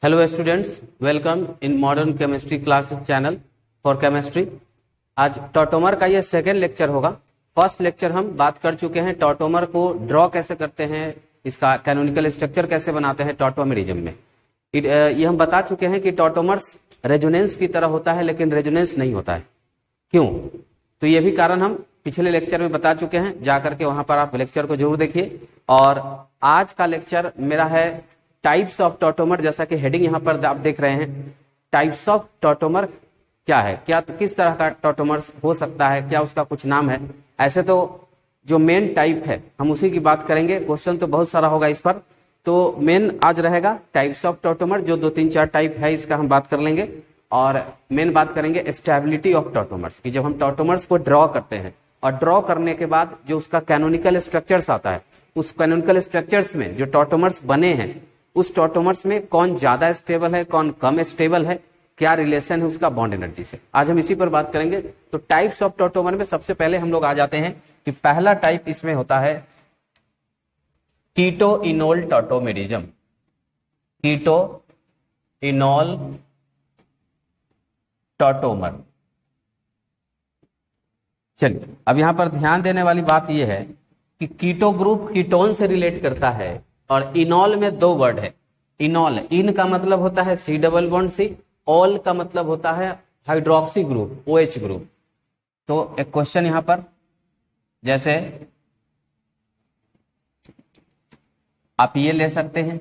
Hello students, welcome in modern chemistry class channel for chemistry. आज tautomer का ये second lecture होगा। First lecture हम बात कर चुके हैं टॉटोमर को ड्रॉ कैसे करते हैं, इसका कैनोनिकल स्ट्रक्चर कैसे बनाते हैं टॉटोमेरिज्म में। ये हम बता चुके हैं कि टॉटोमर्स रेजोनेंस की तरह होता है, लेकिन रेजोनेंस नहीं होता है। क्यों? तो ये भी कारण हम पिछले लेक्चर में बता चुके हैं, जाकर के वहां पर आप लेक्चर को जरूर देखिए। और आज का लेक्चर मेरा है टाइप्स ऑफ टॉटोमर, जैसा कि हेडिंग यहां पर आप देख रहे हैं। टाइप्स ऑफ टॉटोमर क्या है, क्या किस तरह का टॉटोमर्स हो सकता है, क्या उसका कुछ नाम है। ऐसे तो जो मेन टाइप है हम उसी की बात करेंगे, क्वेश्चन तो बहुत सारा होगा इस पर। तो मेन आज रहेगा टाइप्स ऑफ टॉटोमर, जो 2-3-4 टाइप है इसका हम बात कर लेंगे। और मेन बात करेंगे स्टेबिलिटी ऑफ टॉटोमर्स की, जब हम टॉटोमर्स को ड्रॉ करते हैं और ड्रॉ करने के बाद जो उसका कैनोनिकल स्ट्रक्चर्स आता है, उस कैनोनिकल स्ट्रक्चर्स में जो टॉटोमर्स बने हैं उस टॉटोमर्स में कौन ज्यादा स्टेबल है, कौन कम स्टेबल है, क्या रिलेशन है उसका बॉन्ड एनर्जी से। आज हम इसी पर बात करेंगे। तो टाइप्स ऑफ टॉटोमर में सबसे पहले हम लोग आ जाते हैं कि पहला टाइप इसमें होता है keto enol tautomerism. Keto enol tautomer. चलिए, अब यहां पर ध्यान देने वाली बात यह है कि कीटो ग्रुप कीटोन से रिलेट करता है, और इनॉल में दो वर्ड है। इनॉल, इन का मतलब होता है C double bond C, ol का मतलब होता है हाइड्रोक्सी ग्रुप, OH ग्रुप। तो एक क्वेश्चन यहां पर, जैसे आप ये ले सकते हैं,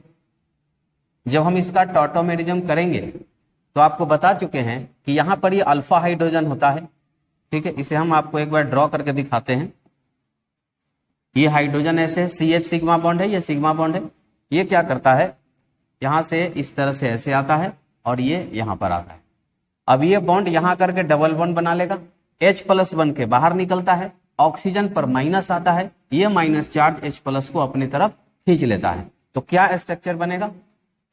जब हम इसका टॉटोमेरिज्म करेंगे तो आपको बता चुके हैं कि यहां पर ये अल्फा हाइड्रोजन होता है। ठीक है, इसे हम आपको एक बार ड्रॉ करके दिखाते हैं। ये हाइड्रोजन ऐसे CH सिग्मा बॉन्ड है, ये सिग्मा बॉन्ड है। ये क्या करता है, यहां से इस तरह से ऐसे आता है और ये यहां पर आता है। अब ये बॉन्ड यहां करके डबल बॉन्ड बना लेगा, H+ बन के बाहर निकलता है, ऑक्सीजन पर माइनस आता है, ये माइनस चार्ज H+ को अपनी तरफ खींच लेता है। तो क्या स्ट्रक्चर बनेगा,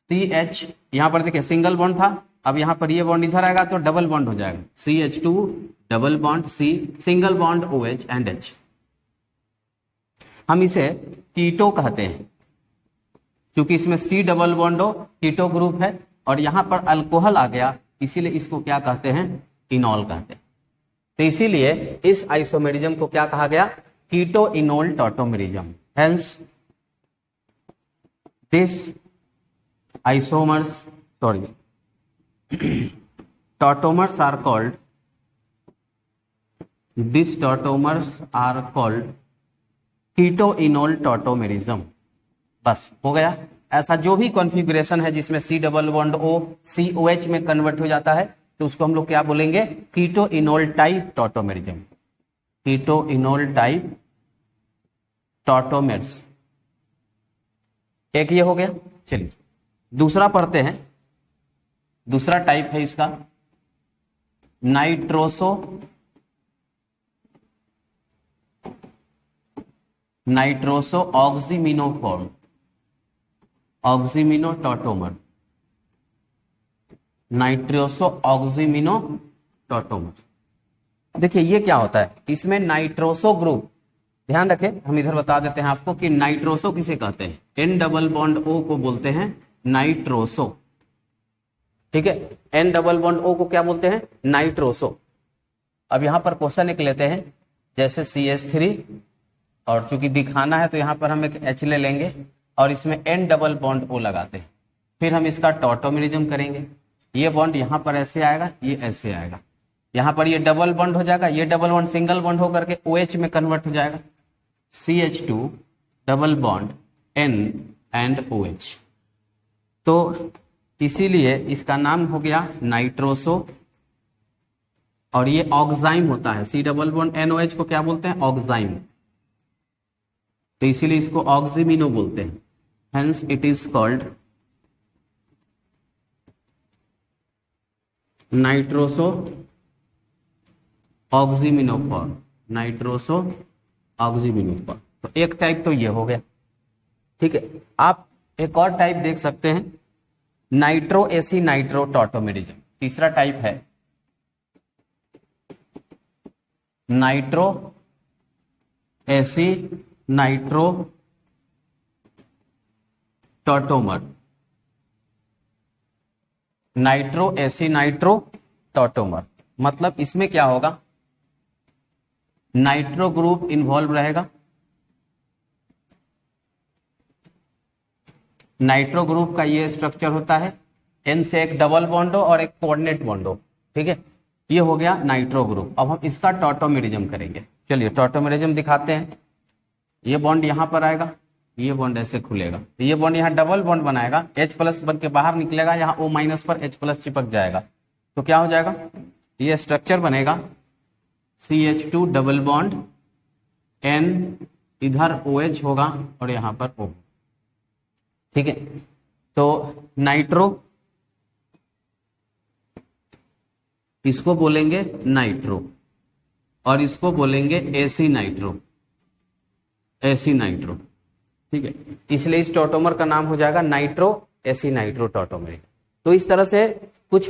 CH। यहां पर देखिए सिंगल बॉन्ड था, अब यहां पर ये बॉन्ड इधर आएगा तो डबल बॉन्ड हो जाएगा, CH2 double bond C, single bond OH and H। हम इसे कीटो कहते हैं क्योंकि इसमें C डबल बॉन्ड हो, कीटो ग्रुप है, और यहां पर अल्कोहल आ गया, इसीलिए इसको क्या कहते हैं, इनॉल कहते हैं। तो इसीलिए इस आइसोमेरिज्म को क्या कहा गया, keto enol tautomerism. Hence this isomers tautomers are called, this tautomers are called keto enol tautomerism. बस हो गया। ऐसा जो भी कॉन्फ़िगरेशन है जिसमें C double bond O COH में कन्वर्ट हो जाता है, तो उसको हम लोग क्या बोलेंगे, keto enol type tautomerism. Keto enol type tautomers. एक ये हो गया। चलिए दूसरा पढ़ते हैं। दूसरा टाइप है इसका नाइट्रोसो ऑक्सीमिनोफॉर्म, ऑक्सीमिनो टॉटोमर, नाइट्रोसो ऑक्सीमिनो टॉटोमर। देखिए ये क्या होता है, इसमें नाइट्रोसो ग्रुप, ध्यान रखें, हम इधर बता देते हैं आपको कि नाइट्रोसो किसे कहते हैं। N डबल बॉन्ड O को बोलते हैं नाइट्रोसो। ठीक है, N डबल बॉन्ड O को क्या बोलते हैं, नाइट्रोसो। अब यहां पर क्वेश्चन एक लेते हैं, जैसे CH3, और चूंकि दिखाना है तो यहां पर हम एक H ले लेंगे और इसमें N डबल बॉन्ड O लगाते हैं। फिर हम इसका टॉटोमेरिज्म करेंगे। ये बॉन्ड यहां पर ऐसे आएगा, ये ऐसे आएगा, यहां पर ये डबल बॉन्ड हो जाएगा, ये डबल बॉन्ड सिंगल बॉन्ड होकर के OH में कन्वर्ट हो जाएगा, CH2 double bond N and OH। तो इसीलिए इसका नाम हो गया नाइट्रोसो, और ये ऑक्साइम होता है। C डबल बॉन्ड NOH को क्या बोलते हैं, ऑक्साइम। तो इसीलिए इसको ऑक्सीमिनो बोलते हैं। Hence it is called nitroso oximino form, nitroso oximino form. तो एक टाइप तो ये हो गया। ठीक है, आप एक और टाइप देख सकते हैं, नाइट्रो एसी नाइट्रो टॉटोमेरिज्म। तीसरा टाइप है nitro AC nitro tautomer. Nitro AC nitro tautomer, मतलब इसमें क्या होगा, नाइट्रो ग्रुप इन्वॉल्व रहेगा, नाइट्रो ग्रुप का ये स्ट्रक्चर होता है, एन से एक डबल बॉन्ड हो और एक कोऑर्डिनेट बॉन्ड हो, ठीक है, ये हो गया नाइट्रो ग्रुप। अब हम इसका टॉटोमेरिज्म करेंगे। चलिए टॉटोमेरिज्म दिखाते हैं। ये बॉन्ड यहां पर आएगा, ये बॉन्ड ऐसे खुलेगा, तो ये बॉन्ड यहाँ डबल बॉन्ड बनाएगा, H प्लस बन के बाहर निकलेगा, यहाँ O माइनस पर H प्लस चिपक जाएगा, तो क्या हो जाएगा, ये स्ट्रक्चर बनेगा CH2 डबल बॉन्ड N, इधर OH होगा और यहाँ पर O, ठीक है। तो नाइट्रो, इसको बोलेंगे नाइट्रो और इसको बोलेंगे एसी नाइट्रो, एसी नाइट्रो, ठीक है। इसलिए इस टॉटोमर का नाम हो जाएगा नाइट्रो एसी नाइट्रो टॉटोमर। तो इस तरह से कुछ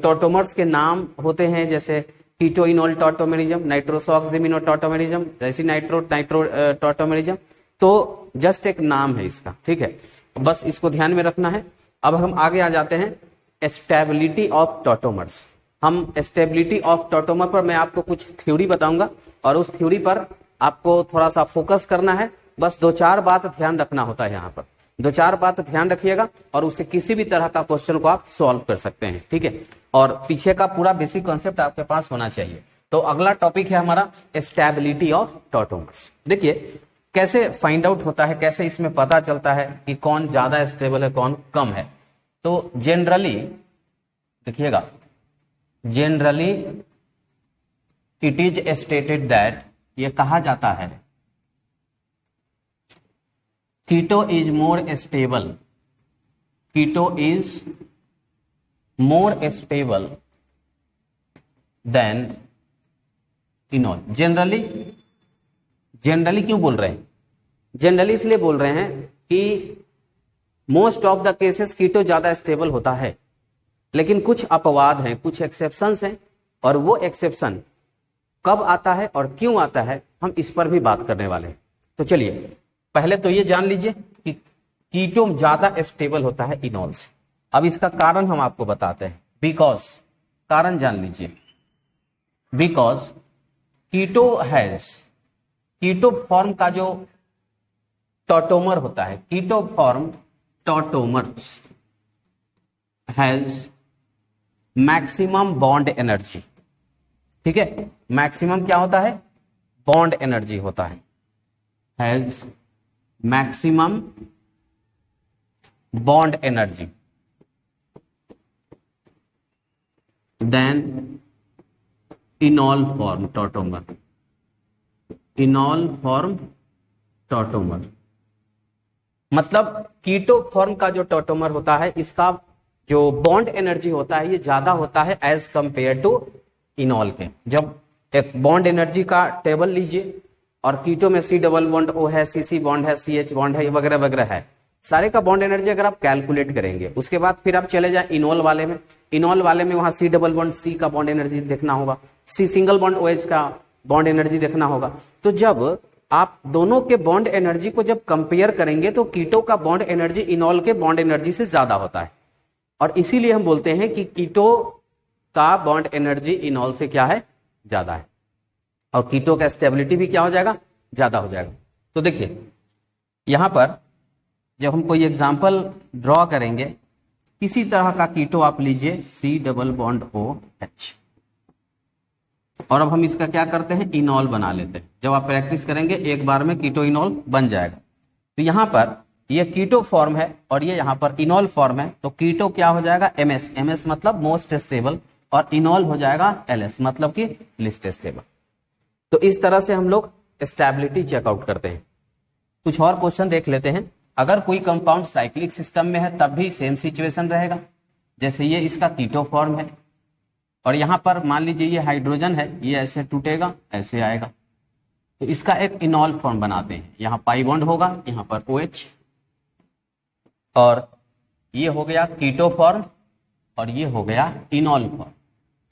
टॉटोमर्स के नाम होते हैं, जैसे keto enol tautomerism, nitroso oximino tautomerism, aci nitro nitro tautomerism. तो जस्ट एक नाम है इसका, ठीक है, बस इसको ध्यान में रखना है। अब हम आगे आ जाते हैं स्टेबिलिटी ऑफ टॉटोमर्स। हम स्टेबिलिटी ऑफ टॉटोमर पर मैं आपको कुछ थ्योरी बताऊंगा और उस थ्योरी पर आपको थोड़ा सा फोकस करना है। बस 2-4 बात ध्यान रखना होता है, यहाँ पर 2-4 बात ध्यान रखिएगा और उससे किसी भी तरह का क्वेश्चन को आप सॉल्व कर सकते हैं, ठीक है। और पीछे का पूरा बेसिक कॉन्सेप्ट आपके पास होना चाहिए। तो अगला टॉपिक है हमारा स्टेबिलिटी ऑफ टॉटोमर्स। देखिए कैसे फाइंड आउट होता है, कैसे इसमें पता चलता है कि कौन ज्यादा स्टेबल है कौन कम है। तो जनरली देखिएगा, generally it is stated that, ये कहा जाता है keto is more stable, keto is more stable than enol. Generally क्यों बोल रहे हैं, जनरली इसलिए बोल रहे हैं कि मोस्ट ऑफ द केसेस कीटो ज्यादा स्टेबल होता है, लेकिन कुछ अपवाद हैं, कुछ एक्सेप्शंस हैं, और वो एक्सेप्शन कब आता है और क्यों आता है हम इस पर भी बात करने वाले हैं। तो चलिए पहले तो ये जान लीजिए कि कीटो ज्यादा स्टेबल होता है इनोल से। अब इसका कारण हम आपको बताते हैं, बिकॉज, कारण जान लीजिए, because keto has, keto form का जो टॉटोमर होता है, keto form tautomers has maximum bond energy, ठीक है। मैक्सिमम क्या होता है, बॉन्ड एनर्जी होता है, has maximum bond energy than enol form tautomer, enol form tautomer. मतलब कीटो फॉर्म का जो टॉटोमर होता है, इसका जो बॉन्ड एनर्जी होता है ये ज्यादा होता है एज कंपेयर टू इनॉल के। जब एक बॉन्ड एनर्जी का टेबल लीजिए और कीटो में C डबल बॉन्ड O है, CC बॉन्ड है, CH बॉन्ड है, वगैरह वगैरह है, सारे का बॉन्ड एनर्जी अगर आप कैलकुलेट करेंगे, उसके बाद फिर आप चले जाए इनॉल वाले में, इनॉल वाले में वहां C डबल बॉन्ड C का बॉन्ड एनर्जी देखना होगा, C सिंगल बॉन्ड OH का बॉन्ड एनर्जी देखना होगा। तो जब आप दोनों के बॉन्ड एनर्जी को जब कंपेयर करेंगे तो कीटो का बॉन्ड एनर्जी इनॉल के बॉन्ड एनर्जी से ज्यादा होता है, और इसीलिए हम बोलते हैं कि कीटो का बॉन्ड एनर्जी इनॉल से क्या है, ज्यादा है, और कीटो का स्टेबिलिटी भी क्या हो जाएगा, ज्यादा हो जाएगा। तो देखिए यहां पर जब हम कोई एग्जांपल ड्रॉ करेंगे, किसी तरह का कीटो आप लीजिए, C डबल बॉन्ड OH, और अब हम इसका क्या करते हैं, इनॉल बना लेते हैं। जब आप प्रैक्टिस करेंगे एक बार में कीटो इनॉल बन जाएगा। तो यहां पर ये कीटो फॉर्म है और ये यहां पर इनॉल फॉर्म है, तो कीटो क्या हो जाएगा, MS, MS मतलब मोस्ट स्टेबल, और इनॉल हो जाएगा LS मतलब कि लिस्ट स्टेबल। तो इस तरह से हम लोग स्टेबिलिटी चेकआउट करते हैं। कुछ और क्वेश्चन देख लेते हैं। अगर कोई कंपाउंड साइक्लिक सिस्टम में है तब भी सेम सिचुएशन रहेगा, जैसे ये इसका कीटो फॉर्म है और यहां पर मान लीजिए ये हाइड्रोजन है, ये ऐसे टूटेगा, ऐसे आएगा, तो इसका एक इनॉल फॉर्म बनाते हैं। यहां पाई बॉन्ड होगा, यहां पर OH, और ये हो गया कीटो फॉर्म और ये हो गया इनॉल फॉर्म,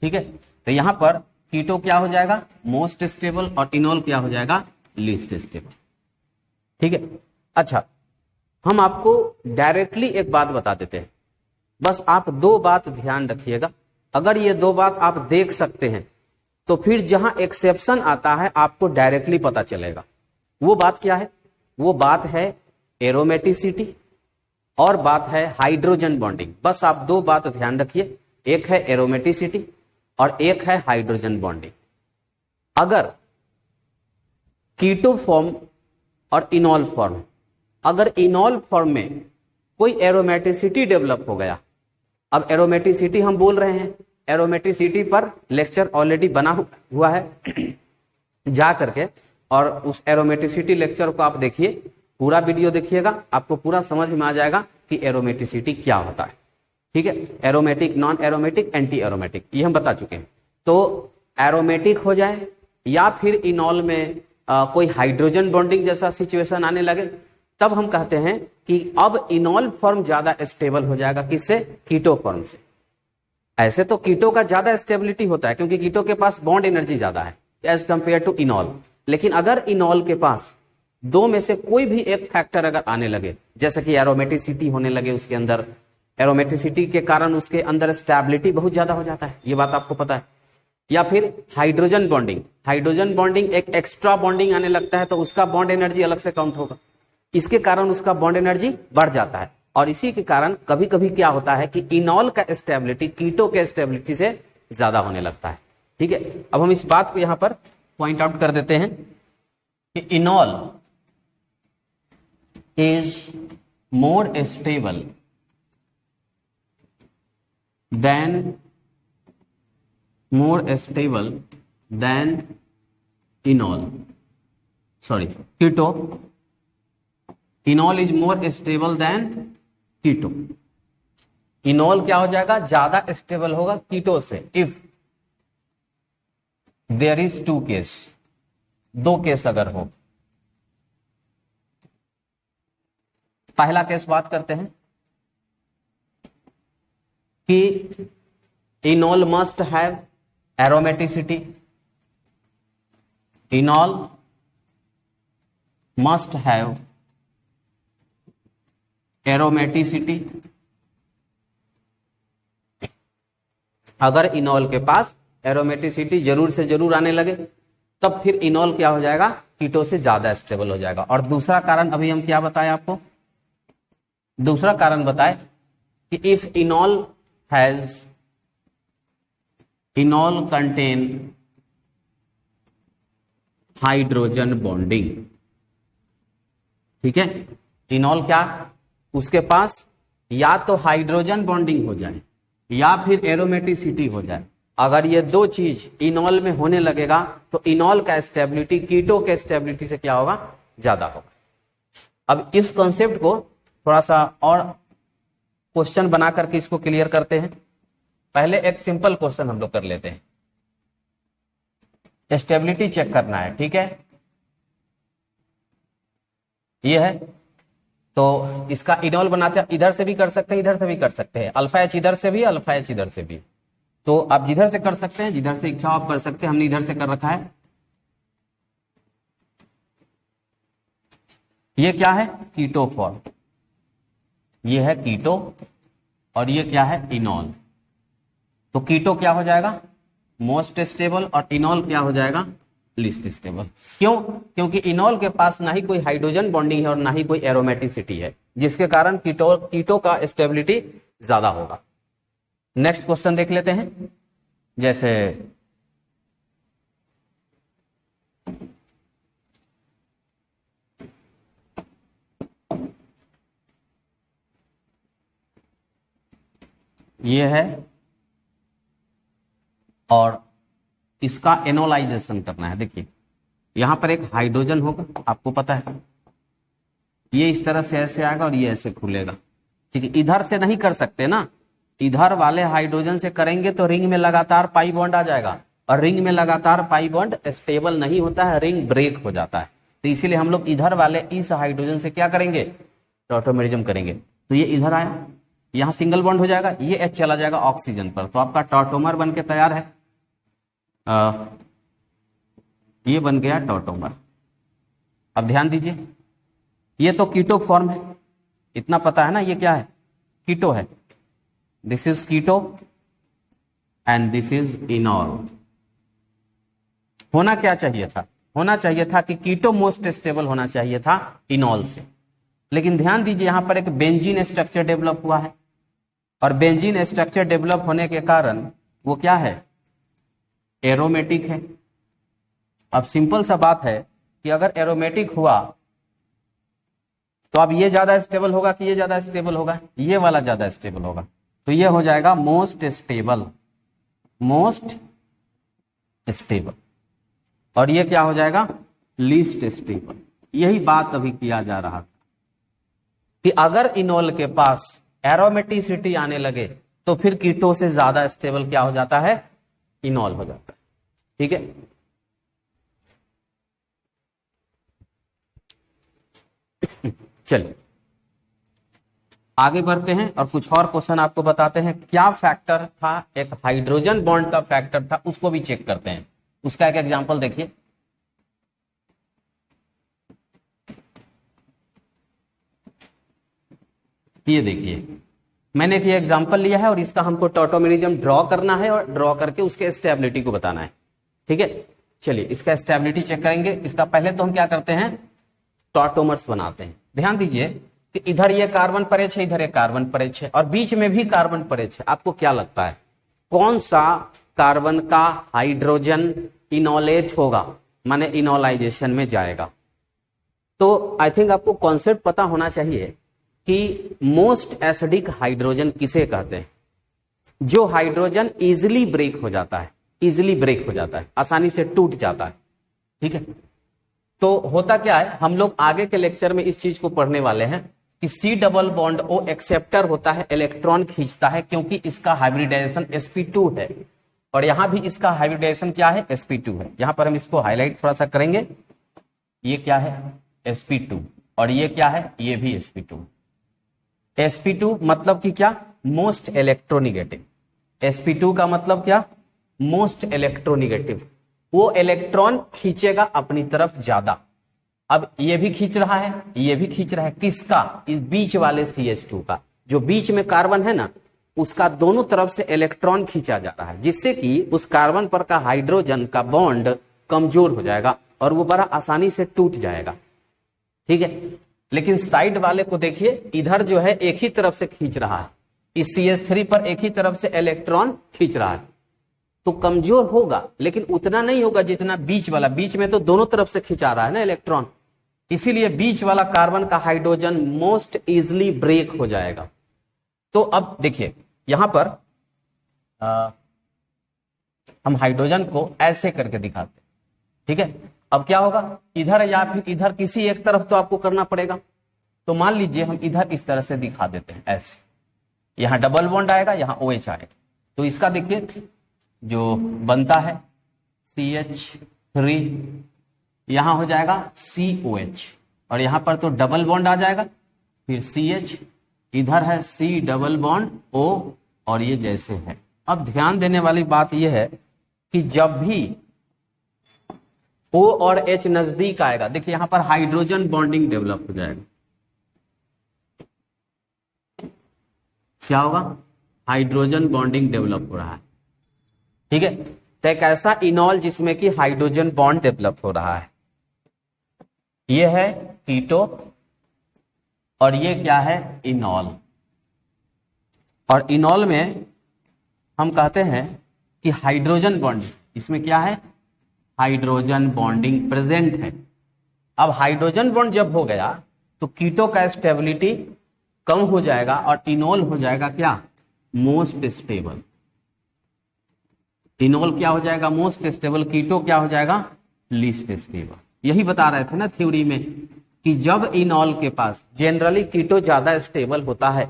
ठीक है। तो यहां पर कीटो क्या हो जाएगा, मोस्ट स्टेबल, और इनॉल क्या हो जाएगा, लीस्ट स्टेबल, ठीक है। अच्छा, हम आपको डायरेक्टली एक बात बता देते हैं बस आप दो बात ध्यान रखिएगा, अगर ये दो बात आप देख सकते हैं तो फिर जहां एक्सेप्शन आता है आपको डायरेक्टली पता चलेगा। वो बात क्या है? वो बात है एरोमेटिसिटी और बात है हाइड्रोजन बॉन्डिंग। बस आप दो बात ध्यान रखिए, एक है एरोमेटिसिटी और एक है हाइड्रोजन बॉन्डिंग। अगर कीटो फॉर्म और इनॉल फॉर्म, अगर इनॉल फॉर्म में कोई एरोमेटिसिटी डेवलप हो गया, अब एरोमेटिसिटी हम बोल रहे हैं, एरोमेटिसिटी पर लेक्चर ऑलरेडी बना हुआ है जा करके, और उस एरोमेटिसिटी लेक्चर को आप देखिए, पूरा वीडियो देखिएगा, आपको पूरा समझ में आ जाएगा कि एरोमेटिसिटी क्या होता है। ठीक है, aromatic, non aromatic, anti aromatic, ये हम बता चुके हैं। तो एरोमेटिक हो जाए या फिर इनॉल में कोई हाइड्रोजन बॉन्डिंग जैसा सिचुएशन आने लगे, तब हम कहते हैं कि अब इनॉल फॉर्म ज्यादा स्टेबल हो जाएगा। किससे? कीटो फॉर्म से। ऐसे तो कीटो का ज्यादा स्टेबिलिटी होता है क्योंकि कीटो के पास बॉन्ड एनर्जी ज्यादा है एज कंपेयर टू इनॉल। लेकिन अगर इनॉल के पास दो में से कोई भी एक फैक्टर अगर आने लगे, जैसे कि एरोमेटिसिटी होने लगे उसके अंदर, एरोमेटिसिटी के कारण उसके अंदर स्टेबिलिटी बहुत ज्यादा हो जाता है, ये बात आपको पता है। या फिर हाइड्रोजन बॉन्डिंग, हाइड्रोजन बॉन्डिंग एक एक्स्ट्रा बॉन्डिंग आने लगता है तो उसका बॉन्ड एनर्जी अलग से काउंट होगा, इसके कारण उसका बॉन्ड एनर्जी बढ़ जाता है। और इसी के कारण कभी कभी क्या होता है कि इनॉल का स्टेबिलिटी कीटो के स्टेबिलिटी से ज्यादा होने लगता है। ठीक है, अब हम इस बात को यहां पर पॉइंट आउट कर देते हैं कि enol is more stable than enol, sorry keto. Enol is more stable than keto. Enol क्या हो जाएगा? ज्यादा स्टेबल होगा कीटो से if there is two case, दो केस अगर हो। पहला केस बात करते हैं कि enol must have aromaticity, enol must have aromaticity. अगर इनॉल के पास एरोमेटिसिटी जरूर से जरूर आने लगे तब फिर इनॉल क्या हो जाएगा? कीटो से ज्यादा स्टेबल हो जाएगा। और दूसरा कारण अभी हम क्या बताएं आपको? दूसरा कारण बताएं कि इफ इनॉल कंटेन हाइड्रोजन बॉन्डिंग। ठीक है, इनॉल क्या, उसके पास या तो हाइड्रोजन बॉन्डिंग हो जाए या फिर एरोमेटिसिटी हो जाए। अगर ये दो चीज इनॉल में होने लगेगा तो इनॉल का स्टेबिलिटी कीटो के स्टेबिलिटी से क्या होगा? ज्यादा होगा। अब इस कॉन्सेप्ट को थोड़ा सा और क्वेश्चन बना करके इसको क्लियर करते हैं। पहले एक सिंपल क्वेश्चन हम लोग कर लेते हैं, स्टेबिलिटी चेक करना है। ठीक है, ये है, तो इसका इनॉल बनाते हैं, इधर से भी कर सकते हैं, इधर से भी कर सकते हैं, अल्फा एच इधर से भी, अल्फा एच इधर से भी। तो आप जिधर से कर सकते हैं, जिधर से इच्छा आप कर सकते हैं, हमने इधर से कर रखा है। ये क्या है? कीटो फॉर्म, ये है कीटो और ये क्या है? इनॉल। तो कीटो क्या हो जाएगा? मोस्ट स्टेबल, और इनॉल क्या हो जाएगा? Least stable. क्यों? क्योंकि इनॉल के पास ना ही कोई हाइड्रोजन बॉन्डिंग है और ना ही कोई एरोमेटिसिटी है, जिसके कारण कीटो का स्टेबिलिटी ज्यादा होगा। नेक्स्ट क्वेश्चन देख लेते हैं। जैसे ये है और इसका एनोलाइजेशन करना है। देखिए यहां पर एक हाइड्रोजन होगा, आपको पता है, ये इस तरह से ऐसे आएगा और ये ऐसे खुलेगा। ठीक है, इधर से नहीं कर सकते ना, इधर वाले हाइड्रोजन से करेंगे तो रिंग में लगातार पाई बॉन्ड आ जाएगा, और रिंग में लगातार पाई बॉन्ड स्टेबल नहीं होता है, रिंग ब्रेक हो जाता है। तो इसीलिए हम लोग इधर वाले इस हाइड्रोजन से क्या करेंगे? टॉटोमेरिज्म करेंगे। तो ये इधर आया, यहां सिंगल बॉन्ड हो जाएगा, ये एच चला जाएगा ऑक्सीजन पर, तो आपका टॉटोमर बन के तैयार है। ये बन गया टॉटोमर। अब ध्यान दीजिए, ये तो कीटो फॉर्म है, इतना पता है ना, ये क्या है? कीटो है। This is keto and this is enol. होना क्या चाहिए था? होना चाहिए था कि कीटो मोस्ट स्टेबल होना चाहिए था इनॉल से, लेकिन ध्यान दीजिए यहां पर एक बेंजीन स्ट्रक्चर डेवलप हुआ है, और बेंजीन स्ट्रक्चर डेवलप होने के कारण वो क्या है? एरोमेटिक है। अब सिंपल सा बात है कि अगर एरोमेटिक हुआ तो अब ये ज्यादा स्टेबल होगा कि ये ज्यादा स्टेबल होगा? ये वाला ज्यादा स्टेबल होगा, तो ये हो जाएगा मोस्ट स्टेबल, मोस्ट स्टेबल, और ये क्या हो जाएगा? Least stable. यही बात अभी किया जा रहा था कि अगर इनॉल के पास एरोमेटिसिटी आने लगे तो फिर कीटो से ज्यादा स्टेबल क्या हो जाता है? इनॉल हो जाता है। ठीक है, चलिए आगे बढ़ते हैं और कुछ और क्वेश्चन आपको बताते हैं। क्या फैक्टर था? एक हाइड्रोजन बॉन्ड का फैक्टर था, उसको भी चेक करते हैं। उसका एक एग्जांपल देखिए, ये देखिए मैंने एक ये एग्जांपल लिया है और इसका हमको टॉटोमेरिज्म ड्रॉ करना है और ड्रॉ करके उसके स्टेबिलिटी को बताना है। ठीक है, चलिए इसका स्टेबिलिटी चेक करेंगे। इसका पहले तो हम क्या करते हैं? टॉटोमर्स बनाते हैं। ध्यान दीजिए कि इधर ये कार्बन परेच है, इधर एक कार्बन परेच है, और बीच में भी कार्बन परेच है। आपको क्या लगता है कौन सा कार्बन का हाइड्रोजन इनॉलेट होगा, माने इनॉलाइजेशन में जाएगा? तो आई थिंक आपको कॉन्सेप्ट पता होना चाहिए कि मोस्ट एसिडिक हाइड्रोजन किसे कहते हैं? जो हाइड्रोजन इजिली ब्रेक हो जाता है, इजिली ब्रेक हो जाता है, आसानी से टूट जाता है। ठीक है, तो होता क्या है, हम लोग आगे के लेक्चर में इस चीज को पढ़ने वाले हैं कि C double bond O acceptor होता है, इलेक्ट्रॉन खींचता है, क्योंकि इसका हाइब्रिडाइजेशन sp2 है, और यहां भी इसका हाइब्रिडाइजेशन क्या है? sp2 है। यहां पर हम इसको हाईलाइट थोड़ा सा करेंगे। ये क्या है? sp2, और ये क्या है? ये भी sp2। sp2 मतलब कि क्या? Most electronegative. sp2 का मतलब क्या? Most electronegative. वो इलेक्ट्रॉन खींचेगा अपनी तरफ ज्यादा। अब ये भी खींच रहा है, ये भी खींच रहा है, किसका? इस बीच वाले CH2 का। जो बीच में कार्बन है ना, उसका दोनों तरफ से इलेक्ट्रॉन खींचा जा रहा है, जिससे कि उस कार्बन पर का हाइड्रोजन का बॉन्ड कमजोर हो जाएगा और वो बड़ा आसानी से टूट जाएगा। ठीक है, लेकिन साइड वाले को देखिए, इधर जो है एक ही तरफ से खींच रहा है, इस CH3 पर एक ही तरफ से इलेक्ट्रॉन खींच रहा है, तो कमजोर होगा, लेकिन उतना नहीं होगा जितना बीच वाला। बीच में तो दोनों तरफ से खिंचा रहा है ना इलेक्ट्रॉन, इसीलिए बीच वाला कार्बन का हाइड्रोजन मोस्ट इजिली ब्रेक हो जाएगा। तो अब देखिए यहां पर हम हाइड्रोजन को ऐसे करके दिखाते हैं। ठीक है, अब क्या होगा? इधर या फिर इधर किसी एक तरफ तो आपको करना पड़ेगा। तो मान लीजिए हम इधर इस तरह से दिखा देते हैं, ऐसे। यहां डबल बॉन्ड आएगा, यहां OH आएगा, तो इसका देखिए जो बनता है CH3, यहां हो जाएगा COH, और यहां पर तो डबल बॉन्ड आ जाएगा, फिर CH, इधर है C डबल बॉन्ड O, और ये जैसे है। अब ध्यान देने वाली बात यह है कि जब भी O और H नजदीक आएगा, देखिए यहां पर हाइड्रोजन बॉन्डिंग डेवलप हो जाएगा। क्या होगा? हाइड्रोजन बॉन्डिंग डेवलप हो रहा है। ठीक है, तो एक ऐसा इनॉल जिसमें कि हाइड्रोजन बॉन्ड डेवलप हो रहा है, ये है कीटो, और ये क्या है? इनॉल। और इनॉल में हम कहते हैं कि हाइड्रोजन बॉन्ड, इसमें क्या है? हाइड्रोजन बॉन्डिंग प्रेजेंट है। अब हाइड्रोजन बॉन्ड जब हो गया तो कीटो का स्टेबिलिटी कम हो जाएगा और इनॉल हो जाएगा क्या? Most stable. इनॉल क्या हो जाएगा? Most stable. कीटो क्या हो जाएगा? Least stable. यही बता रहे थे ना थ्योरी में कि जब इनॉल के पास जनरली कीटो ज्यादा स्टेबल होता है,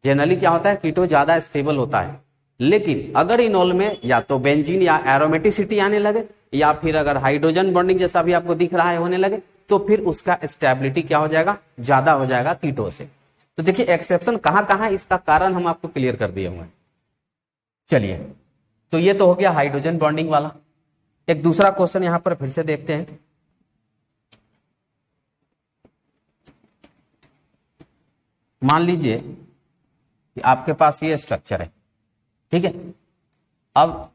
जनरली क्या होता है? कीटो ज्यादा स्टेबल होता है, लेकिन अगर इनॉल में या तो बेंजीन या एरोमेटिसिटी आने लगे, या फिर अगर हाइड्रोजन बॉन्डिंग जैसा भी आपको दिख रहा है होने लगे, तो फिर उसका स्टेबिलिटी क्या हो जाएगा? ज्यादा हो जाएगा कीटो से। तो देखिए एक्सेप्शन कहां कहां, इसका कारण हम आपको क्लियर कर दिए हुए। चलिए, तो ये तो हो गया हाइड्रोजन बॉन्डिंग वाला। एक दूसरा क्वेश्चन यहां पर फिर से देखते हैं। मान लीजिए कि आपके पास ये स्ट्रक्चर है, ठीक है। अब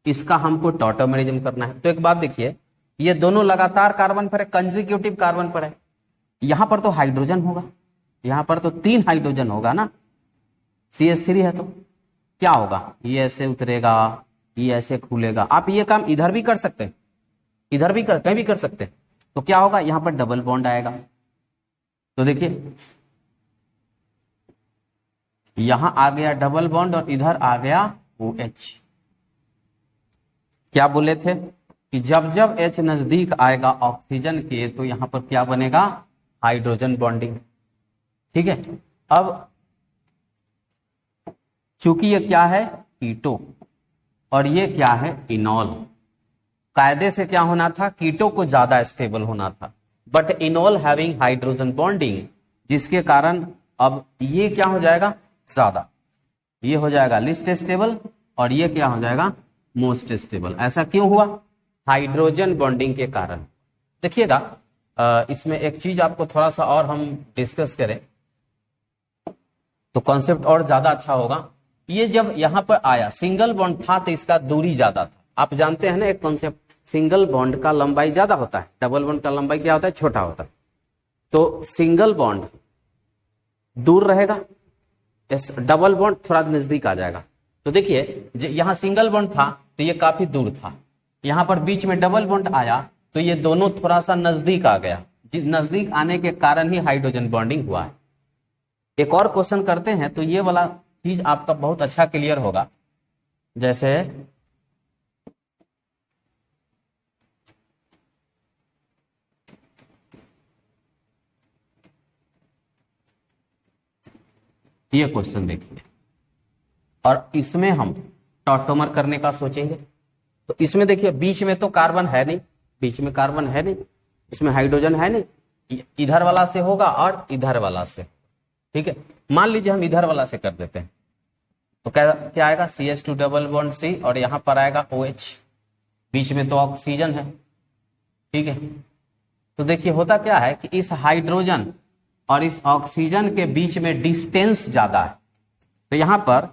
इसका हमको टॉटोमेरिज्म करना है। तो एक बात देखिए, ये दोनों लगातार कार्बन पर है, कंसेक्यूटिव कार्बन पर है। यहां पर तो हाइड्रोजन होगा, यहां पर तो 3 हाइड्रोजन होगा ना, CH3 है, तो क्या होगा, ये ऐसे उतरेगा, ये ऐसे खुलेगा। आप ये काम इधर भी कर सकते हैं, इधर भी कहीं भी कर सकते हैं। तो क्या होगा, यहां पर डबल बॉन्ड आएगा। तो देखिए यहां आ गया डबल बॉन्ड और इधर आ गया OH। क्या बोले थे कि जब जब H नजदीक आएगा ऑक्सीजन के तो यहां पर क्या बनेगा, हाइड्रोजन बॉन्डिंग, ठीक है। अब चूंकि ये क्या है, कीटो, और ये क्या है, इनॉल। कायदे से क्या होना था, कीटो को ज्यादा स्टेबल होना था, बट इनॉल हैविंग हाइड्रोजन बॉन्डिंग, जिसके कारण अब ये क्या हो जाएगा, ज्यादा, ये हो जाएगा लिस्ट स्टेबल और ये क्या हो जाएगा, मोस्ट स्टेबल। ऐसा क्यों हुआ, हाइड्रोजन बॉन्डिंग के कारण। देखिएगा इसमें एक चीज आपको थोड़ा सा और हम डिस्कस करें तो कॉन्सेप्ट और ज्यादा अच्छा होगा। ये जब यहां पर आया सिंगल बॉन्ड था तो इसका दूरी ज्यादा था। आप जानते हैं ना एक कॉन्सेप्ट, सिंगल बॉन्ड का लंबाई ज्यादा होता है, डबल बॉन्ड का लंबाई क्या होता है, छोटा होता है। तो सिंगल बॉन्ड दूर रहेगा, डबल बॉन्ड थोड़ा नजदीक आ जाएगा। तो देखिए यहां सिंगल बॉन्ड था तो ये काफी दूर था, यहां पर बीच में डबल बॉन्ड आया तो ये दोनों थोड़ा सा नजदीक आ गया। नजदीक आने के कारण ही हाइड्रोजन बॉन्डिंग हुआ है। एक और क्वेश्चन करते हैं तो ये वाला चीज आपका बहुत अच्छा क्लियर होगा। जैसे ये क्वेश्चन देखिए, और इसमें हम टॉटोमर करने का सोचेंगे। तो इसमें देखिए बीच में तो कार्बन है नहीं, बीच में कार्बन है नहीं, इसमें हाइड्रोजन है नहीं, इधर वाला से होगा और इधर वाला से, ठीक है। मान लीजिए हम इधर वाला से कर देते हैं तो क्या आएगा, CH2 डबल बॉन्ड C और यहां पर आएगा OH, बीच में तो ऑक्सीजन है, ठीक है। तो देखिए होता क्या है कि इस हाइड्रोजन और इस ऑक्सीजन के बीच में डिस्टेंस ज्यादा है, तो यहां पर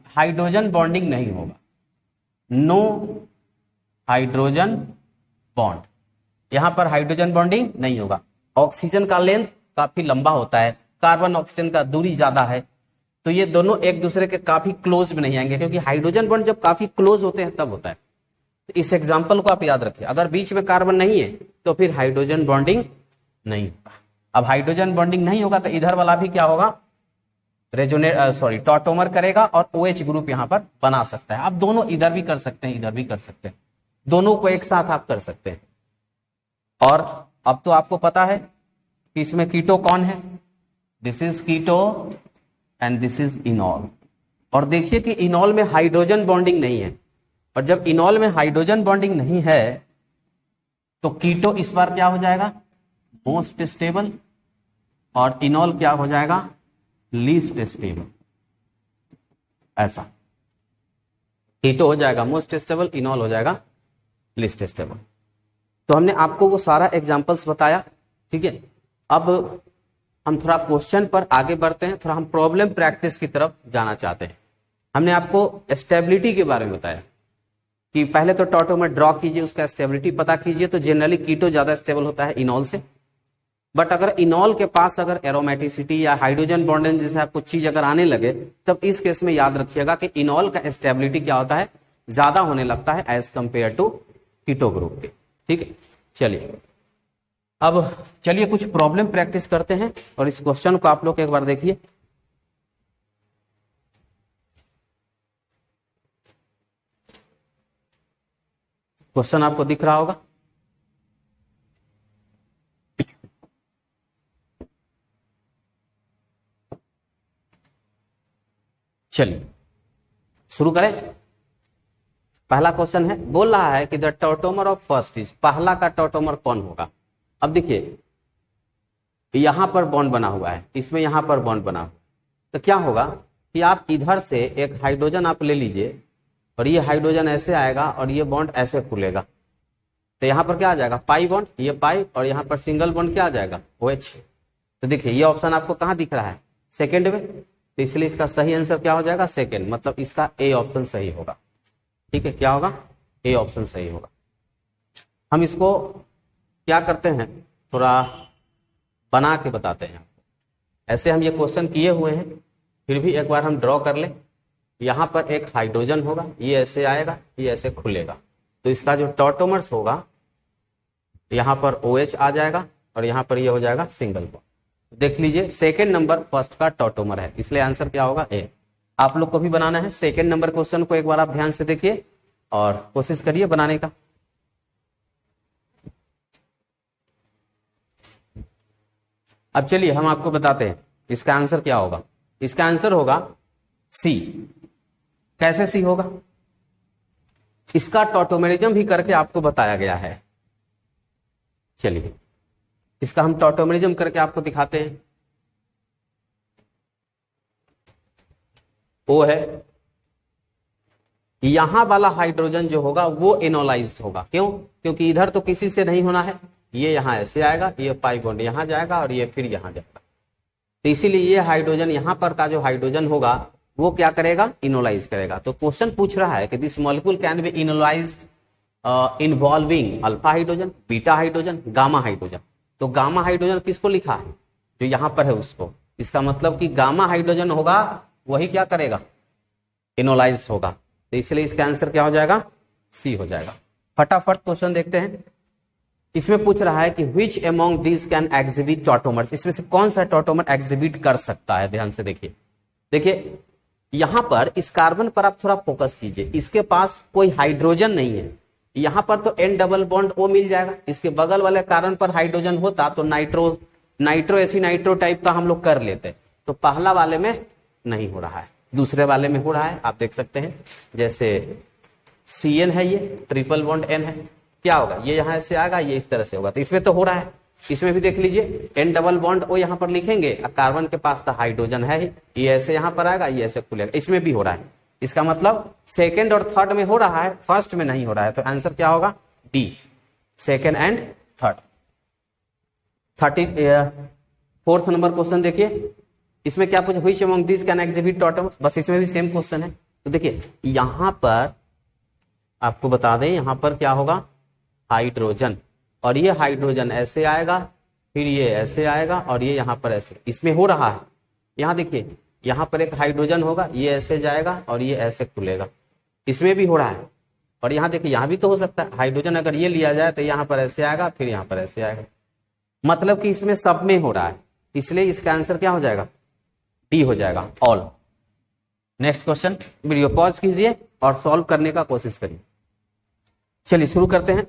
हाइड्रोजन बॉन्डिंग नहीं होगा, नो हाइड्रोजन बॉन्ड, यहां पर हाइड्रोजन बॉन्डिंग नहीं होगा। ऑक्सीजन का लेंथ काफी लंबा होता है, कार्बन ऑक्सीजन का दूरी ज्यादा है, तो ये दोनों एक दूसरे के काफी क्लोज में नहीं आएंगे, क्योंकि हाइड्रोजन बॉन्ड जब काफी क्लोज होते हैं तब होता है। तो इस एग्जांपल को आप याद रखिए, अगर बीच में कार्बन नहीं है तो फिर हाइड्रोजन बॉन्डिंग नहीं होगा। अब हाइड्रोजन बॉन्डिंग नहीं होगा तो इधर वाला भी क्या होगा, टॉटोमर करेगा और OH ग्रुप यहां पर बना सकता है। आप दोनों इधर भी कर सकते हैं, इधर भी कर सकते हैं, दोनों को एक साथ आप कर सकते हैं। और अब तो आपको पता है कि इसमें कीटो कौन है, this is keto and this is enol. और देखिए कि इनॉल में हाइड्रोजन बॉन्डिंग नहीं है, और जब इनॉल में हाइड्रोजन बॉन्डिंग नहीं है तो कीटो इस बार क्या हो जाएगा, मोस्ट स्टेबल, और इनॉल क्या हो जाएगा, लीस्ट स्टेबल। ऐसा कीटो हो जाएगा मोस्ट स्टेबल, इनॉल हो जाएगा लीस्ट स्टेबल। तो हमने आपको वो सारा एग्जांपल्स बताया, ठीक है। अब हम थोड़ा क्वेश्चन पर आगे बढ़ते हैं, थोड़ा हम प्रॉब्लम प्रैक्टिस की तरफ जाना चाहते हैं। हमने आपको स्टेबिलिटी के बारे में बताया कि पहले तो टॉटोमर ड्रॉ कीजिए, उसका स्टेबिलिटी पता कीजिए। तो जनरली कीटो ज्यादा स्टेबल होता है इनॉल से, बट अगर इनॉल के पास अगर एरोमेटिसिटी या हाइड्रोजन बॉन्डिंग जैसे कुछ चीज अगर आने लगे तब इस केस में याद रखिएगा कि इनॉल का स्टेबिलिटी क्या होता है, ज्यादा होने लगता है as compare to keto group के, ठीक है। चलिए अब चलिए कुछ प्रॉब्लम प्रैक्टिस करते हैं, और इस क्वेश्चन को आप लोग एक बार देखिए। क्वेश्चन आपको दिख रहा होगा, चलिए शुरू करें। पहला क्वेश्चन है, बोल रहा है कि the tautomer of first is, पहला का टॉटोमर कौन होगा। अब देखिए यहां पर बॉन्ड बना हुआ है, इसमें यहां पर बॉन्ड बना हुआ, तो क्या होगा कि आप इधर से एक हाइड्रोजन आप ले लीजिए और ये हाइड्रोजन ऐसे आएगा और ये बॉन्ड ऐसे खुलेगा, तो यहां पर क्या आ जाएगा, पाई बॉन्ड, ये पाई, और यहां पर सिंगल बॉन्ड क्या आ जाएगा, OH। तो देखिए ये ऑप्शन आपको कहां दिख रहा है, सेकेंड में, तो इसलिए इसका सही आंसर क्या हो जाएगा, सेकेंड, मतलब इसका ए ऑप्शन सही होगा। ठीक है, क्या होगा, ए ऑप्शन सही होगा। हम इसको क्या करते हैं, थोड़ा बना के बताते हैं। ऐसे हम ये क्वेश्चन किए हुए हैं, फिर भी एक बार हम ड्रॉ कर ले। यहाँ पर एक हाइड्रोजन होगा, ये ऐसे आएगा, ये ऐसे खुलेगा, तो इसका जो टॉटोमर्स होगा यहाँ पर OH आ जाएगा और यहाँ पर ये हो जाएगा सिंगल बॉन्ड। देख लीजिए सेकेंड नंबर फर्स्ट का टॉटोमर है, इसलिए आंसर क्या होगा, ए। आप लोग को भी बनाना है सेकेंड नंबर क्वेश्चन को, एक बार आप ध्यान से देखिए और कोशिश करिए बनाने का। अब चलिए हम आपको बताते हैं इसका आंसर क्या होगा। इसका आंसर होगा सी। कैसे सी होगा, इसका टॉटोमेरिज्म भी करके आपको बताया गया है। चलिए इसका हम टॉटोमेरिज्म करके आपको दिखाते हैं। वो है यहां वाला हाइड्रोजन जो होगा वो एनोलाइज्ड होगा। क्यों, क्योंकि इधर तो किसी से नहीं होना है, ये यहां ऐसे आएगा, ये पाई बॉन्ड यहां जाएगा और ये फिर यहां जाएगा, तो इसीलिए ये हाइड्रोजन यहां पर का जो हाइड्रोजन होगा वो क्या करेगा, इनोलाइज करेगा। तो क्वेश्चन पूछ रहा है कि this molecule can be enolised involving alpha hydrogen, beta hydrogen, gamma hydrogen. तो गामा हाइड्रोजन किसको लिखा है, जो यहां पर है उसको। इसका मतलब कि गामा हाइड्रोजन होगा वही क्या करेगा, इनोलाइज होगा। तो इसलिए इसका आंसर क्या हो जाएगा, सी हो जाएगा। फटाफट क्वेश्चन देखते हैं। इसमें पूछ रहा है कि which among these can exhibit tautomers, इसमें से कौन सा टॉटोमर एग्जिबिट कर सकता है। ध्यान से देखिए, देखिए यहां पर इस कार्बन पर आप थोड़ा फोकस कीजिए, इसके पास कोई हाइड्रोजन नहीं है। यहां पर तो N डबल बॉन्ड O मिल जाएगा, इसके बगल वाले कार्बन पर हाइड्रोजन होता तो नाइट्रो ऐसी नाइट्रो टाइप का हम लोग कर लेते। तो पहला वाले में नहीं हो रहा है, दूसरे वाले में हो रहा है। आप देख सकते हैं जैसे CN है, ये ट्रिपल बॉन्ड N है, क्या होगा, ये यहां से आएगा, ये इस तरह से होगा। तो इसमें तो हो रहा है, इसमें भी देख लीजिए N डबल बॉन्ड O यहां पर लिखेंगे, कार्बन के पास तो हाइड्रोजन है ही, ये ऐसे यहां पर आएगा, ये ऐसे खुलेगा। इसमें भी हो रहा है, इसका मतलब सेकेंड और थर्ड में हो रहा है, फर्स्ट में नहीं हो रहा है। तो आंसर क्या होगा, D, second and third. 34th number question देखिए, इसमें क्या पूछा, which among this can exhibit Tatum. बस इसमें भी सेम क्वेश्चन है। तो देखिए यहां पर आपको बता दें, यहां पर क्या होगा, हाइड्रोजन, और ये हाइड्रोजन ऐसे आएगा, फिर ये ऐसे आएगा और ये यहां पर ऐसे, इसमें हो रहा है। यहां देखिए यहां पर एक हाइड्रोजन होगा, ये ऐसे जाएगा और ये ऐसे खुलेगा, इसमें भी हो रहा है। और यहां देखिए यहां भी तो हो सकता है, हाइड्रोजन अगर ये लिया जाए तो यहां पर ऐसे आएगा, फिर यहां पर ऐसे आएगा, मतलब कि इसमें सब में हो रहा है। इसलिए इसका आंसर क्या हो जाएगा, डी हो जाएगा, all. Next question, video pause कीजिए और सॉल्व करने का कोशिश करिए। चलिए शुरू करते हैं।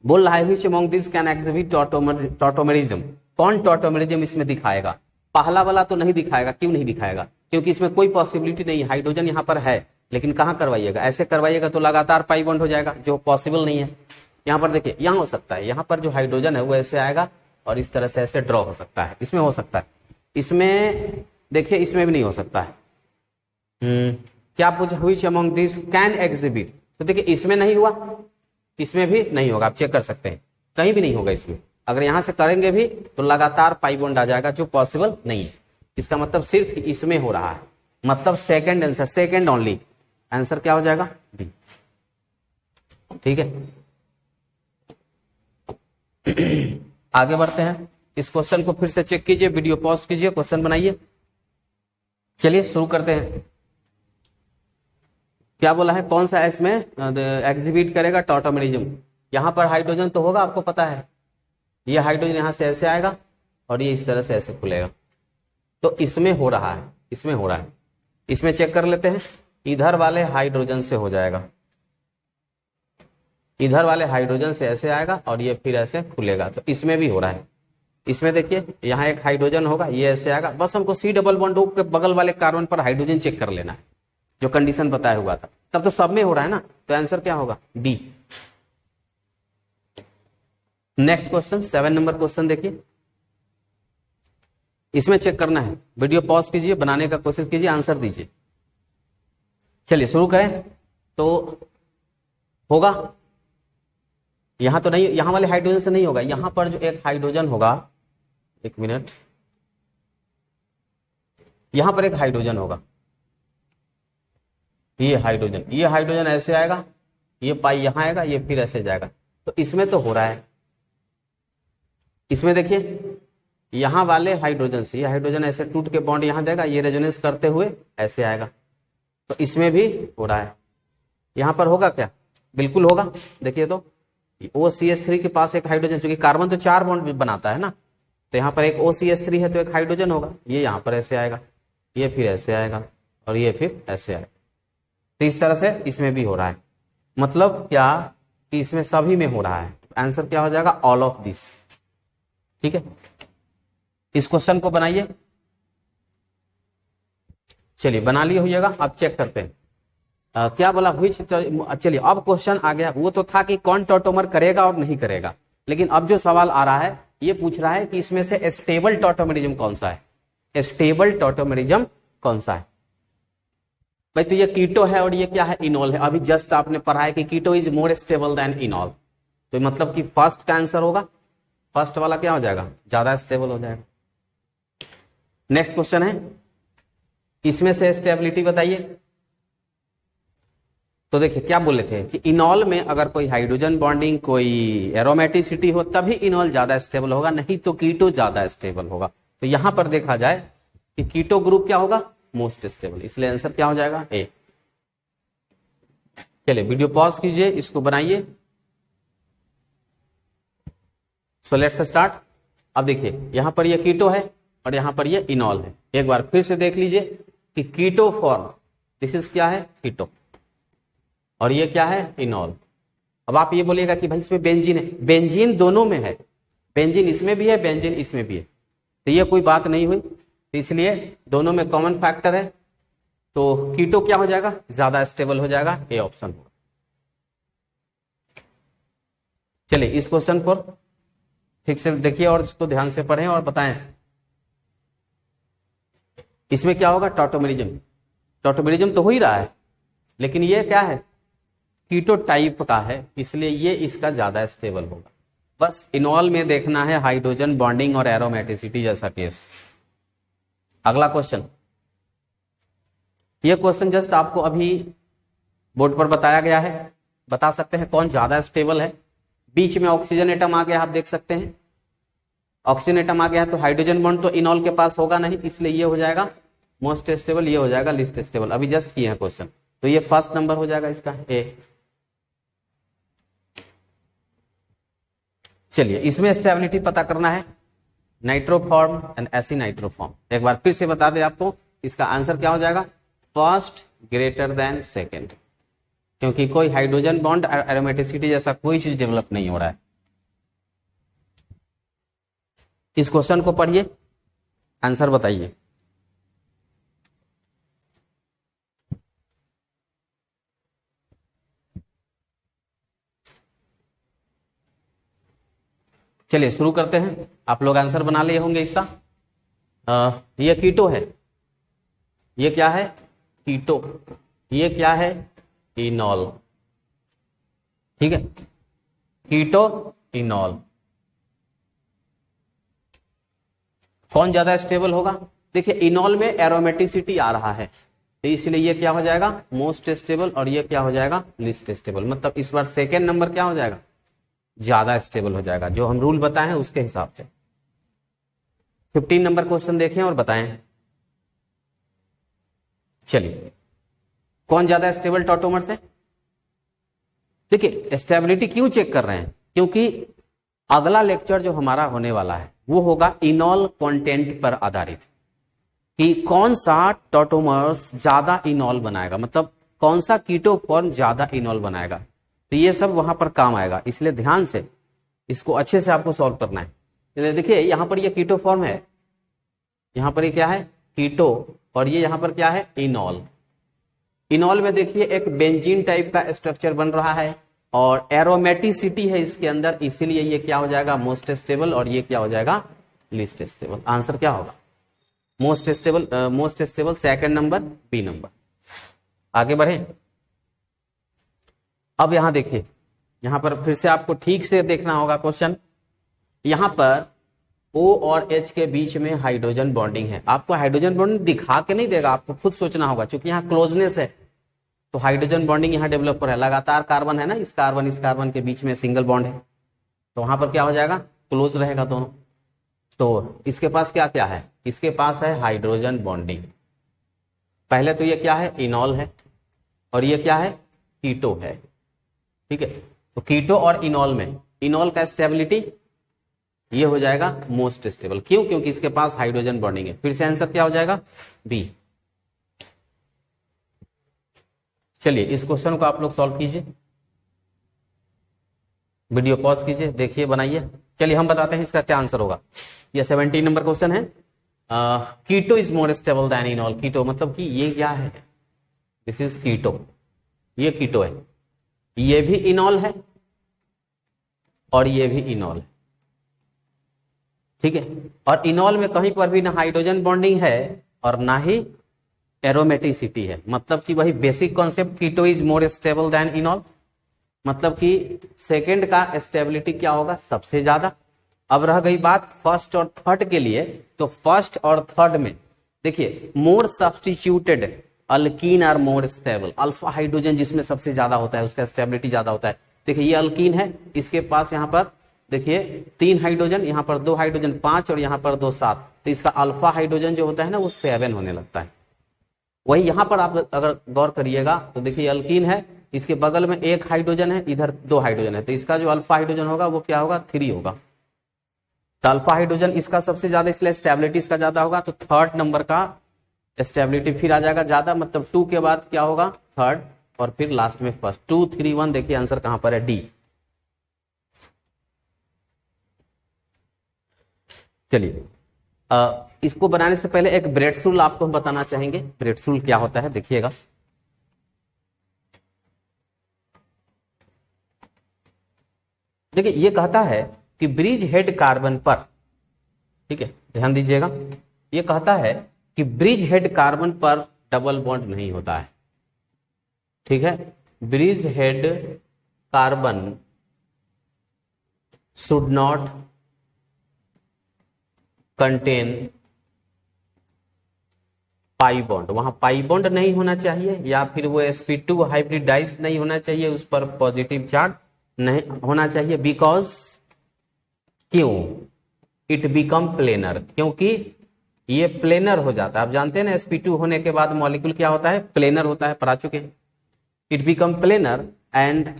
बोल रहा है which among this can exhibit tautomerism, कौन टॉटोमेरिज्म इसमें दिखाएगा। पहला वाला तो नहीं दिखाएगा, क्यों नहीं दिखाएगा, क्योंकि इसमें कोई पॉसिबिलिटी नहीं है, हाइड्रोजन यहां पर है, लेकिन कहां करवाइएगा, ऐसे करवाइएगा तो लगातार पाई बॉन्ड हो जाएगा, जो पॉसिबल नहीं है। यहां पर देखिए, यहां हो सकता है, यहां पर जो हाइड्रोजन है वो ऐसे आएगा और इस तरह से ऐसे ड्रॉ हो सकता है, इसमें हो सकता है। इसमें देखिए, इसमें भी नहीं हो सकता है। क्या पूछा, which among this can exhibit, तो देखिए इसमें नहीं हुआ, इसमें भी नहीं होगा, आप चेक कर सकते हैं, कहीं भी नहीं होगा इसमें। अगर यहां से करेंगे भी तो लगातार पाई बॉन्ड आ जाएगा, जो पॉसिबल नहीं है। इसका मतलब सिर्फ इसमें हो रहा है, मतलब second answer, second only answer क्या हो जाएगा, डी। ठीक है, आगे बढ़ते हैं। इस क्वेश्चन को फिर से चेक कीजिए, वीडियो पॉज कीजिए, क्वेश्चन बनाइए। चलिए शुरू करते हैं। क्या बोला है, कौन सा इसमें एग्जिबिट करेगा टॉटोमेरिज्म। यहां पर हाइड्रोजन तो होगा, आपको पता है, ये हाइड्रोजन यहां से ऐसे आएगा और ये इस तरह से ऐसे खुलेगा, तो इसमें हो रहा है, इसमें हो रहा है। इसमें चेक कर लेते हैं, इधर वाले हाइड्रोजन से हो जाएगा, इधर वाले हाइड्रोजन से ऐसे आएगा और ये फिर ऐसे खुलेगा, तो इसमें भी हो रहा है। इसमें देखिए यहाँ एक हाइड्रोजन होगा, ये ऐसे आएगा, बस हमको C डबल बॉन्ड O के बगल वाले कार्बन पर हाइड्रोजन चेक कर लेना है, जो कंडीशन बताया हुआ था, तब तो सब में हो रहा है ना। तो आंसर क्या होगा, D. Next question, 7 number question देखिए, इसमें चेक करना है, वीडियो पॉज कीजिए, बनाने का कोशिश कीजिए, आंसर दीजिए। चलिए शुरू करें। तो होगा, यहां तो नहीं, यहां वाले हाइड्रोजन से नहीं होगा, यहां पर जो एक हाइड्रोजन होगा, एक मिनट, यहां पर एक हाइड्रोजन होगा, ये हाइड्रोजन ऐसे आएगा, ये पाई यहां आएगा, ये फिर ऐसे जाएगा। तो इसमें तो हो रहा है, इसमें देखिए यहां वाले हाइड्रोजन से ये हाइड्रोजन ऐसे टूट के बॉन्ड यहां देगा, ये रेजोनेंस करते हुए ऐसे आएगा। तो इसमें भी हो रहा है। यहां पर होगा क्या? बिल्कुल होगा। देखिए तो OCH3 के पास एक हाइड्रोजन, चूंकि कार्बन तो 4 बॉन्ड बनाता है ना, तो यहाँ पर एक OCH3 है तो एक हाइड्रोजन होगा, ये यहाँ पर ऐसे आएगा, ये फिर ऐसे आएगा और ये फिर ऐसे आएगा। तो इस तरह से इसमें भी हो रहा है। मतलब क्या कि इसमें सभी में हो रहा है। आंसर क्या हो जाएगा? All of this. ठीक है, इस क्वेश्चन को बनाइए। चलिए बना लिए होइएगा, अब चेक करते हैं क्या बोला हुई। चलिए अब क्वेश्चन आ गया, वो तो था कि कौन टॉटोमर करेगा और नहीं करेगा, लेकिन अब जो सवाल आ रहा है ये पूछ रहा है कि इसमें से स्टेबल टॉटोमेरिज्म कौन सा है, स्टेबल टॉटोमेरिज्म कौन सा है। भाई तो ये कीटो है और ये क्या है? इनॉल है। अभी जस्ट आपने पढ़ा है कि keto is more stable than enol, तो मतलब कि फर्स्ट का आंसर होगा, फर्स्ट वाला क्या हो जाएगा? ज्यादा स्टेबल हो जाएगा। नेक्स्ट क्वेश्चन है, इसमें से स्टेबिलिटी बताइए। तो देखिए क्या बोले थे कि इनॉल में अगर कोई हाइड्रोजन बॉन्डिंग, कोई एरोमेटिसिटी हो तभी इनॉल ज्यादा स्टेबल होगा, नहीं तो कीटो ज्यादा स्टेबल होगा। तो यहां पर देखा जाए कि कीटो ग्रुप क्या होगा? मोस्ट स्टेबल, इसलिए आंसर क्या हो जाएगा? ए। चलिए वीडियो पॉज कीजिए, इसको बनाइए। So let's start. अब देखिए यहां पर ये कीटो है और यहां पर ये इनॉल है। एक बार फिर से देख लीजिए कि कीटो फॉर्म, दिस इज क्या है? कीटो, और ये क्या है? इनॉल। अब आप ये बोलिएगा कि भाई इसमें बेंजीन है, बेंजीन दोनों में है, बेंजीन इसमें भी है, बेंजीन इसमें भी है, तो ये कोई बात नहीं हुई, तो इसलिए दोनों में कॉमन फैक्टर है, तो कीटो क्या हो जाएगा? ज्यादा स्टेबल हो जाएगा, ए ऑप्शन होगा। चलिए इस क्वेश्चन पर ठीक से देखिए और इसको ध्यान से पढ़ें और बताएं इसमें क्या होगा? टॉटोमेरिज्म। टॉटोमेरिज्म तो हो ही रहा है, लेकिन ये क्या है? कीटो टाइप का है, इसलिए ये इसका ज्यादा स्टेबल होगा। बस इनॉल में देखना है हाइड्रोजन बॉन्डिंग और एरोमेटिसिटी जैसा केस। अगला क्वेश्चन, ये क्वेश्चन जस्ट आपको अभी बोर्ड पर बताया गया है, बता सकते हैं कौन ज्यादा स्टेबल है। बीच में ऑक्सीजन एटम आ गया, आप देख सकते हैं ऑक्सीजन एटम आ गया है, तो हाइड्रोजन बॉन्ड तो इनॉल के पास होगा नहीं, इसलिए ये हो जाएगा मोस्ट स्टेबल, ये हो जाएगा लिस्ट स्टेबल। अभी जस्ट किए हैं क्वेश्चन, तो ये फर्स्ट नंबर हो जाएगा इसका, ए। चलिए इसमें स्टेबिलिटी पता करना है, नाइट्रोफॉर्म एंड एसिनाइट्रोफॉर्म। एक बार फिर से बता दें आपको, इसका आंसर क्या हो जाएगा? फर्स्ट ग्रेटर देन सेकेंड, क्योंकि कोई हाइड्रोजन बॉन्ड एरोमेटिसिटी जैसा कोई चीज डेवलप नहीं हो रहा है। इस क्वेश्चन को पढ़िए, आंसर बताइए। चलिए शुरू करते हैं, आप लोग आंसर बना लिए होंगे इसका। ये कीटो है, ये क्या है? कीटो, ये क्या है? इनॉल। ठीक है, कीटो इनॉल, कौन ज्यादा स्टेबल होगा? देखिए इनॉल में एरोमेटिसिटी आ रहा है, तो इसलिए ये क्या हो जाएगा? मोस्ट स्टेबल, और ये क्या हो जाएगा? List stable. मतलब इस बार सेकेंड नंबर क्या हो जाएगा? ज्यादा स्टेबल हो जाएगा, जो हम रूल बताए हैं उसके हिसाब से। 15 नंबर क्वेश्चन देखें और बताएं। चलिए कौन ज्यादा स्टेबल टॉटोमर से? देखिए स्टेबिलिटी क्यों चेक कर रहे हैं? क्योंकि अगला लेक्चर जो हमारा होने वाला है वो होगा इनॉल कंटेंट पर आधारित, कि कौन सा टॉटोमर्स ज्यादा इनॉल बनाएगा, मतलब कौन सा कीटो फॉर्म ज्यादा इनॉल बनाएगा, तो ये सब वहां पर काम आएगा। इसलिए ध्यान से इसको अच्छे से आपको सॉल्व करना है। देखिए यहां पर ये कीटो फॉर्म है, यहां पर ये क्या है? कीटो, और ये यहां पर क्या है? इनॉल। इनॉल में देखिए एक बेंजीन टाइप का स्ट्रक्चर बन रहा है और एरोमेटिसिटी है इसके अंदर, इसीलिए ये क्या हो जाएगा? मोस्ट स्टेबल, और ये क्या हो जाएगा? List stable. आंसर क्या होगा? Most stable, most stable second number, B number. आगे बढ़े। अब यहां देखिए, यहां पर फिर से आपको ठीक से देखना होगा क्वेश्चन। यहां पर O और H के बीच में हाइड्रोजन बॉन्डिंग है। आपको हाइड्रोजन बॉन्डिंग दिखा के नहीं देगा, आपको खुद सोचना होगा, क्योंकि यहाँ क्लोजनेस है तो हाइड्रोजन बॉन्डिंग यहाँ डेवलप हो रहा है। लगातार कार्बन है ना, इस कार्बन के बीच में सिंगल बॉन्ड है, तो वहां पर क्या हो जाएगा, क्लोज रहेगा दोनों। तो इसके पास क्या क्या है, इसके पास है हाइड्रोजन बॉन्डिंग। पहले तो ये क्या है, इनॉल है, और ये क्या है, कीटो है। ठीक है, तो कीटो और इनॉल में इनॉल का स्टेबिलिटी ये हो जाएगा मोस्ट स्टेबल। क्यों, क्योंकि इसके पास हाइड्रोजन बॉन्डिंग है। फिर से आंसर क्या हो जाएगा, बी। चलिए इस क्वेश्चन को आप लोग सॉल्व कीजिए, वीडियो पॉज कीजिए, देखिए, बनाइए। चलिए हम बताते हैं इसका क्या आंसर होगा। यह 17 नंबर क्वेश्चन है। Keto is more stable than enol. Keto मतलब कि ये क्या है, दिस इज कीटो, ये कीटो है, ये भी इनॉल है और ये भी इनॉल है। ठीक है, और इनॉल में कहीं पर भी ना हाइड्रोजन बॉन्डिंग है और ना ही एरोमेटिसिटी है। मतलब कि वही basic concept, keto is more stable than enol, मतलब कि सेकंड का स्टेबिलिटी क्या होगा, सबसे ज्यादा। अब रह गई बात फर्स्ट और थर्ड के लिए, तो फर्स्ट और थर्ड में देखिए more substituted alkene are more stable. Alpha hydrogen जिसमें सबसे ज्यादा होता है उसका स्टेबिलिटी ज्यादा होता है। देखिए ये अल्कीन है, इसके पास यहाँ पर देखिए 3 हाइड्रोजन, यहाँ पर 2 हाइड्रोजन 5 और यहाँ पर 2 7, तो इसका अल्फा हाइड्रोजन जो होता है ना वो 7 होने लगता है। वही यहाँ पर आप अगर गौर करिएगा तो देखिए अल्कीन है, इसके बगल में 1 हाइड्रोजन है, इधर 2 हाइड्रोजन है, तो इसका जो अल्फा हाइड्रोजन होगा वो क्या होगा, 3 होगा। तो अल्फा हाइड्रोजन इसका सबसे ज्यादा, इसलिए स्टेबिलिटी इसका ज्यादा होगा, तो थर्ड नंबर का स्टेबिलिटी फिर आ जाएगा ज्यादा, मतलब 2 के बाद क्या होगा, थर्ड, और फिर लास्ट में फर्स्ट। 2 3 1, देखिए आंसर कहां पर है, डी। चलिए इसको बनाने से पहले एक ब्रेड रूल आपको हम बताना चाहेंगे। ब्रेड रूल क्या होता है देखिएगा। देखिए ये कहता है कि ब्रिज हेड कार्बन पर, ठीक है ध्यान दीजिएगा, ये कहता है कि ब्रिज हेड कार्बन पर डबल बॉन्ड नहीं होता है। ठीक है, bridge head carbon should not contain pi bond. वहां पाई बॉन्ड नहीं होना चाहिए, या फिर वो sp2 हाइब्रिडाइज नहीं होना चाहिए, उस पर पॉजिटिव चार्ज नहीं होना चाहिए। बिकॉज क्यों, इट बिकम प्लेनर, क्योंकि ये प्लेनर हो जाता है। आप जानते हैं ना sp2 होने के बाद मॉलिक्यूल क्या होता है, प्लेनर होता है, पढ़ा चुके हैं। It become planar and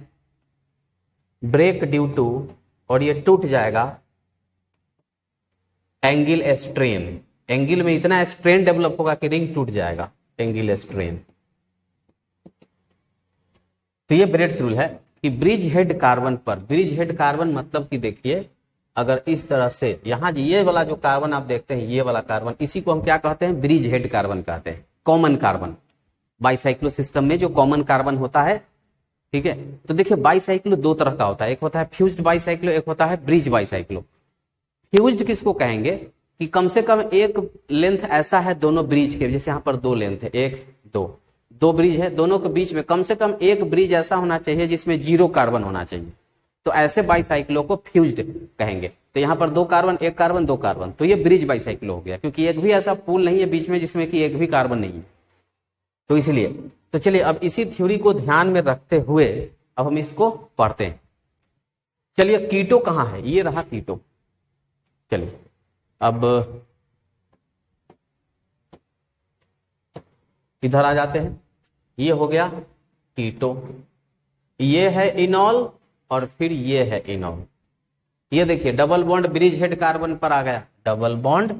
break due to, और ये टूट जाएगा एंगल स्ट्रेन। एंगल में इतना स्ट्रेन डेवलप होगा कि रिंग टूट जाएगा, एंगल स्ट्रेन। तो ये ब्रेड्स रूल है कि ब्रिज हेड कार्बन पर, ब्रिज हेड कार्बन मतलब कि देखिए अगर इस तरह से यहां ये वाला जो कार्बन आप देखते हैं, ये वाला कार्बन, इसी को हम क्या कहते हैं, ब्रिज हेड कार्बन कहते हैं, कॉमन कार्बन। बाइसाइक्लो सिस्टम में जो कॉमन कार्बन होता है, ठीक है, तो देखिए बाइसाइक्लो 2 तरह का होता है, एक होता है फ्यूज्ड बाइसाइक्लो, एक होता है ब्रिज बाइसाइक्लो। फ्यूज्ड किसको कहेंगे कि कम से कम एक लेंथ ऐसा है दोनों ब्रिज के, जैसे यहाँ पर 2 लेंथ है, 1 2 ब्रिज है, दोनों के बीच में कम से कम एक ब्रिज ऐसा होना चाहिए जिसमें 0 कार्बन होना चाहिए, तो ऐसे बाइसाइक्लो को फ्यूज्ड कहेंगे। तो यहाँ पर 2 कार्बन 1 कार्बन 2 कार्बन, तो ये ब्रिज बाइसाइक्लो हो गया, क्योंकि एक भी ऐसा पुल नहीं है बीच में जिसमें कि एक भी कार्बन नहीं है, तो इसलिए। तो चलिए अब इसी थ्योरी को ध्यान में रखते हुए अब हम इसको पढ़ते हैं। चलिए कीटो कहाँ है, ये रहा कीटो। चलिए अब इधर आ जाते हैं, ये हो गया कीटो, ये है इनॉल और फिर ये है इनॉल। ये देखिए double bond bridge head carbon पर आ गया, double bond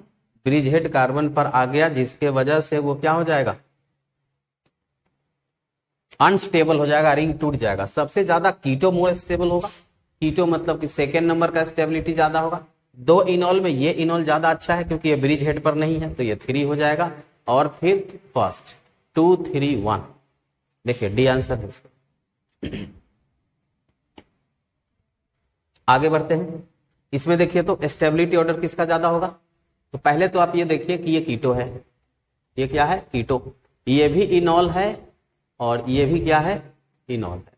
bridge head carbon पर आ गया, जिसके वजह से वो क्या हो जाएगा, अनस्टेबल हो जाएगा, रिंग टूट जाएगा। सबसे ज्यादा कीटो मोर स्टेबल होगा, कीटो मतलब कि सेकेंड नंबर का स्टेबिलिटी ज्यादा होगा। 2 इनॉल में ये इनॉल ज्यादा अच्छा है क्योंकि ये ब्रिज हेड पर नहीं है, तो ये 3 हो जाएगा, और फिर फर्स्ट 2 3 1, देखिए डी आंसर है इसका। आगे बढ़ते हैं, इसमें देखिए तो स्टेबिलिटी ऑर्डर किसका ज्यादा होगा, तो पहले तो आप ये देखिए कि ये कीटो है, ये क्या है कीटो, ये भी इनॉल है और ये भी क्या है इनॉल है,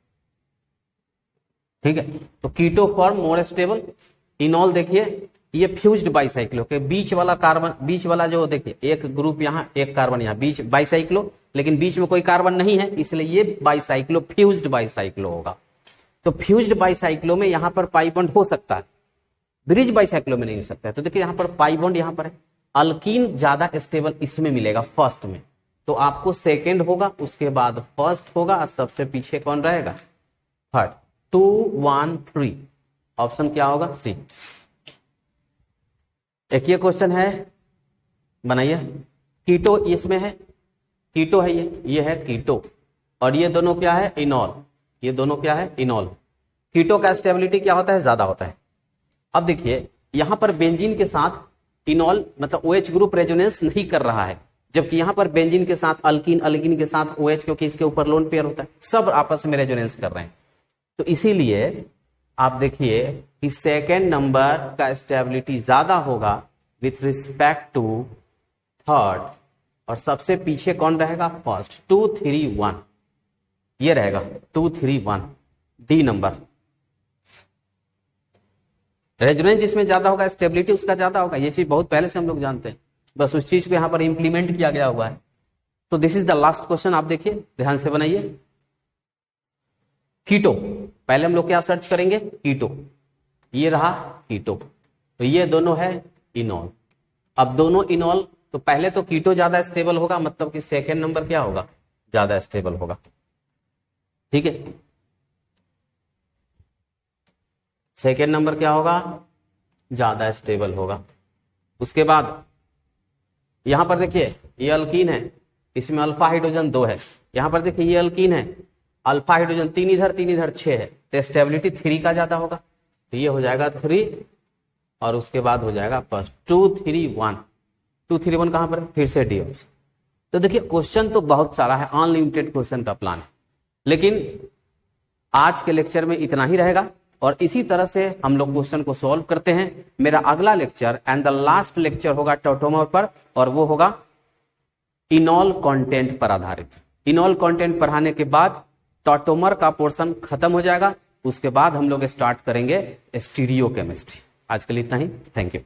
ठीक है। तो कीटो फॉर्म मोर स्टेबल, इनॉल देखिए ये फ्यूज्ड बाइसाइक्लो के बीच वाला कार्बन, बीच वाला जो देखिए एक ग्रुप यहाँ एक कार्बन यहाँ, बीच बाइसाइक्लो, लेकिन बीच में कोई कार्बन नहीं है, इसलिए ये बाइसाइक्लो फ्यूज्ड बाइसाइक्लो होगा। तो फ्यूज्ड बाइसाइक्लो में यहाँ पर पाई बॉन्ड हो सकता है, ब्रिज बाइसाइक्लो में नहीं हो सकता है। तो देखिए यहाँ पर पाई बॉन्ड यहाँ पर है, अल्कीन ज्यादा स्टेबल इसमें मिलेगा फर्स्ट में, तो आपको सेकेंड होगा, उसके बाद फर्स्ट होगा, और सबसे पीछे कौन रहेगा, थर्ड। 2 1 3 ऑप्शन क्या होगा, सी। एक ये क्वेश्चन है, बनाइए। कीटो इसमें है, कीटो है, ये है कीटो, और ये दोनों क्या है, इनॉल, ये दोनों क्या है, इनॉल। कीटो का स्टेबिलिटी क्या होता है, ज्यादा होता है। अब देखिए यहां पर बेंजीन के साथ इनॉल मतलब OH ग्रुप रेजोनेंस नहीं कर रहा है, जबकि यहां पर बेंजीन के साथ अल्कीन, अल्कीन के साथ OH, क्योंकि इसके ऊपर लोन पेयर होता है, सब आपस में रेजोनेंस कर रहे हैं। तो इसीलिए आप देखिए कि सेकेंड नंबर का स्टेबिलिटी ज्यादा होगा विथ रिस्पेक्ट टू थर्ड, और सबसे पीछे कौन रहेगा, फर्स्ट। 2 3 1 ये रहेगा, 2 3 1 डी नंबर। रेजोनेंस जिसमें ज्यादा होगा स्टेबिलिटी उसका ज्यादा होगा, ये चीज बहुत पहले से हम लोग जानते हैं, बस उस चीज को यहां पर इंप्लीमेंट किया गया हुआ है। तो this is the last question, आप देखिए ध्यान से बनाइए। कीटो, पहले हम लोग क्या सर्च करेंगे, कीटो, ये रहा कीटो, तो ये दोनों है इनॉल। अब दोनों इनॉल, तो पहले तो कीटो ज्यादा स्टेबल होगा, मतलब कि सेकेंड नंबर क्या होगा, ज्यादा स्टेबल होगा, ठीक है। सेकेंड नंबर क्या होगा, ज्यादा स्टेबल होगा। उसके बाद यहां पर देखिए ये अल्कीन है, इसमें अल्फा हाइड्रोजन 2 है, यहां पर देखिए ये अल्कीन है, अल्फा हाइड्रोजन 3 इधर 6 है, तो स्टेबिलिटी 3 का ज्यादा होगा, तो ये हो जाएगा 3, और उसके बाद हो जाएगा फर्स्ट। 2 3 1 2 3 1 कहां पर, फिर से डी ऑप्शन। तो देखिए क्वेश्चन तो बहुत सारा है, अनलिमिटेड क्वेश्चन का प्लान है, लेकिन आज के लेक्चर में इतना ही रहेगा, और इसी तरह से हम लोग क्वेश्चन को सॉल्व करते हैं। मेरा अगला lecture and the last lecture होगा टॉटोमर पर, और वो होगा इनॉल कंटेंट पर आधारित। इनॉल कंटेंट पढ़ाने के बाद टॉटोमर का पोर्शन खत्म हो जाएगा, उसके बाद हम लोग स्टार्ट करेंगे स्टीरियो केमिस्ट्री। आज के लिए इतना ही, थैंक यू।